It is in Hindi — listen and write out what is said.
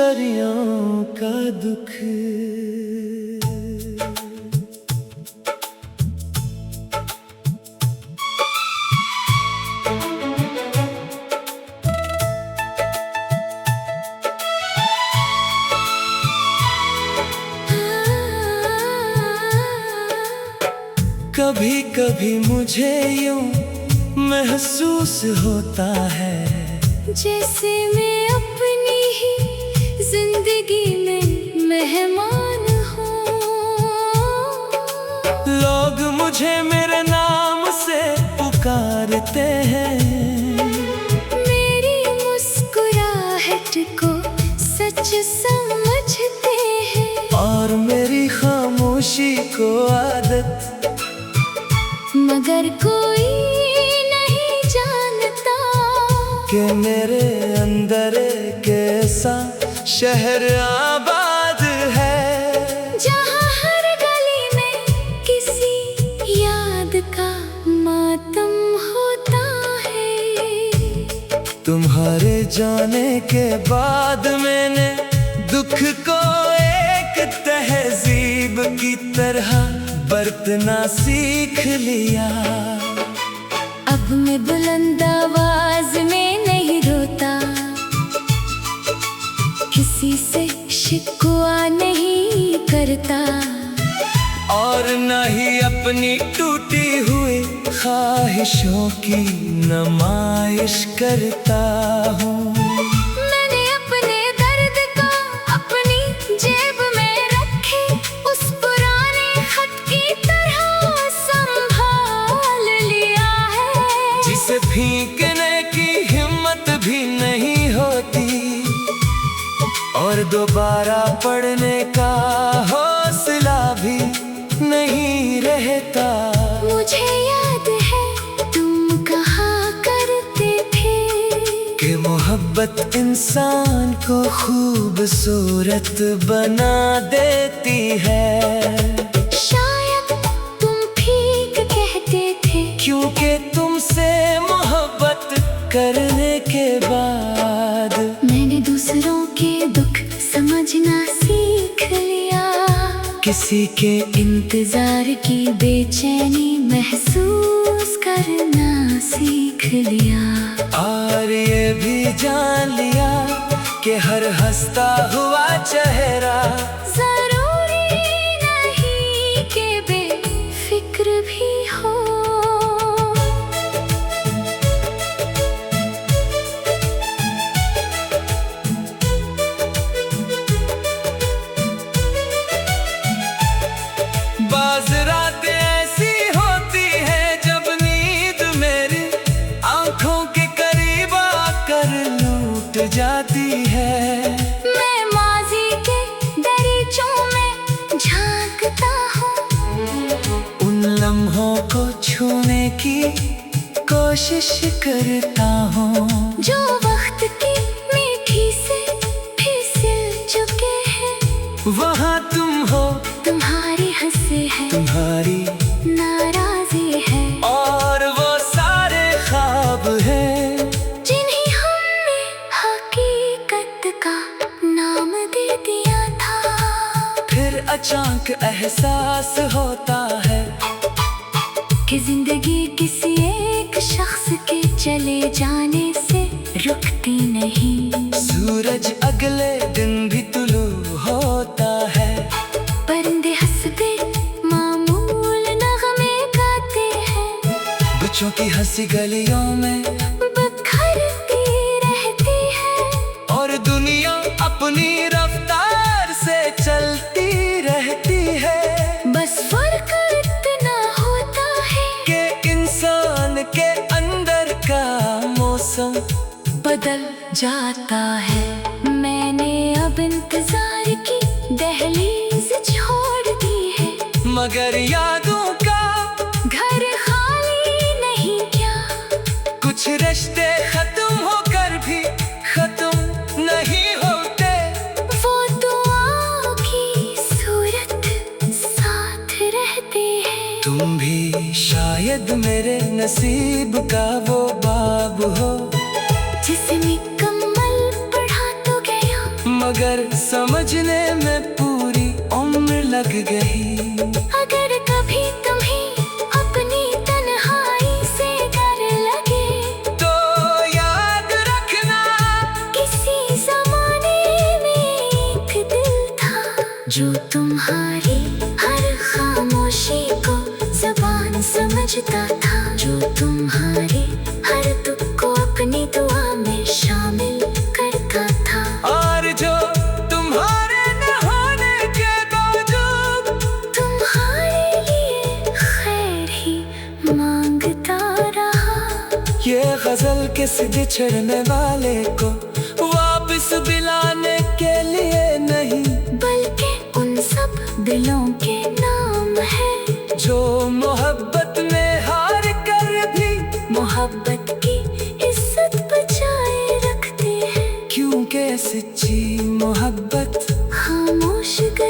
दरियाओं का दुख। कभी कभी मुझे यूं महसूस होता है जैसे मैं अपनी ही जिंदगी में मेहमान हूँ। लोग मुझे मेरे नाम से पुकारते हैं, मेरी मुस्कुराहट को सच समझते हैं, और मेरी खामोशी को आदत। मगर कोई नहीं जानता कि मेरे अंदर एक ऐसा शहर आबाद है, जहाँ हर गली में किसी याद का मातम होता है। तुम्हारे जाने के बाद मैंने दुख को एक तहजीब की तरह बरतना सीख लिया। अब मैं बुलंद आवाज में नहीं रोता, किसी से शिकवा नहीं करता, और न ही अपनी टूटी हुई ख्वाहिशों की नुमाइश करता हूँ। मैंने अपने दर्द को अपनी जेब में रखे, उस पुराने खत की तरह संभाल लिया है, जिसे फेंकने की हिम्मत भी नहीं होती, और दोबारा पढ़ने का हौसला भी नहीं रहता। मुझे याद है तुम कहा करते थे कि मोहब्बत इंसान को खूबसूरत बना देती है। शायद तुम ठीक कहते थे, क्योंकि तुमसे मोहब्बत करने के बाद मैंने दूसरों के दुख समझना सीख लिया, किसी के इंतजार की बेचैनी महसूस करना सीख लिया, और ये भी जान लिया कि हर हंसता हुआ चेहरा जरूरी नहीं कि बेफिक्र भी हो। बाज़ रातें ऐसी होती है जब नींद मेरी आंखों के करीब आकर लूट जाती है। मैं माजी के दरीचों में झांकता हूँ, उन लम्हों को छूने की कोशिश करता हूँ, जो वक्त की मीठी से फिसल चुके हैं। वहाँ तुम हो, तुम्हारी हंसी है, तुम्हारी नाराजी है, और वो सारे ख्वाब हैं जिन्हें हमने हकीकत का नाम दे दिया था। फिर अचानक एहसास होता है कि जिंदगी किसी एक शख्स के चले जाने से रुकती नहीं। सूरज अगले दिन भी तुलू होता है, परिंदे हंसते मामूल नगमे गाते हैं, बच्चों की हंसी गलियों में बिखरती रहती है, और दुनिया अपनी रफ्तार से चलती रहती है। बस फर्क इतना होता है कि इंसान के अंदर का मौसम बदल जाता है। मैंने अब इंतजार की दहलीज छोड़ दी है, मगर यादों का घर खाली नहीं क्या। कुछ रिश्ते खत्म होकर भी खत्म नहीं होते, वो दुआ की सूरत साथ रहते हैं। तुम भी शायद मेरे नसीब का वो बाब हो, जिसमें कमल पढ़ा तो गया मगर समझने में पूरी उम्र लग गई। अगर कभी तुम्हें अपनी तन्हाई से डर लगे तो याद रखना किसी जमाने में एक दिल था जो तुम्हारी हर खामोशी को ज़बान समझता था, जो तुम्हारी हर दुख को अपनी दुआ में शामिल करता था। और जो तुम्हारे न होने के बावजूद तुम्हारे लिए खैर ही मांगता रहा। ये गजल किस बिछड़ने वाले को वापस दिलाने के लिए नहीं, बल्कि उन सब दिलों के नाम है जो मोहब्बत में हार कर भी मोहब्बत की इज्जत बचाए रखते हैं। क्योंकि सच्ची मोहब्बत खामोश गई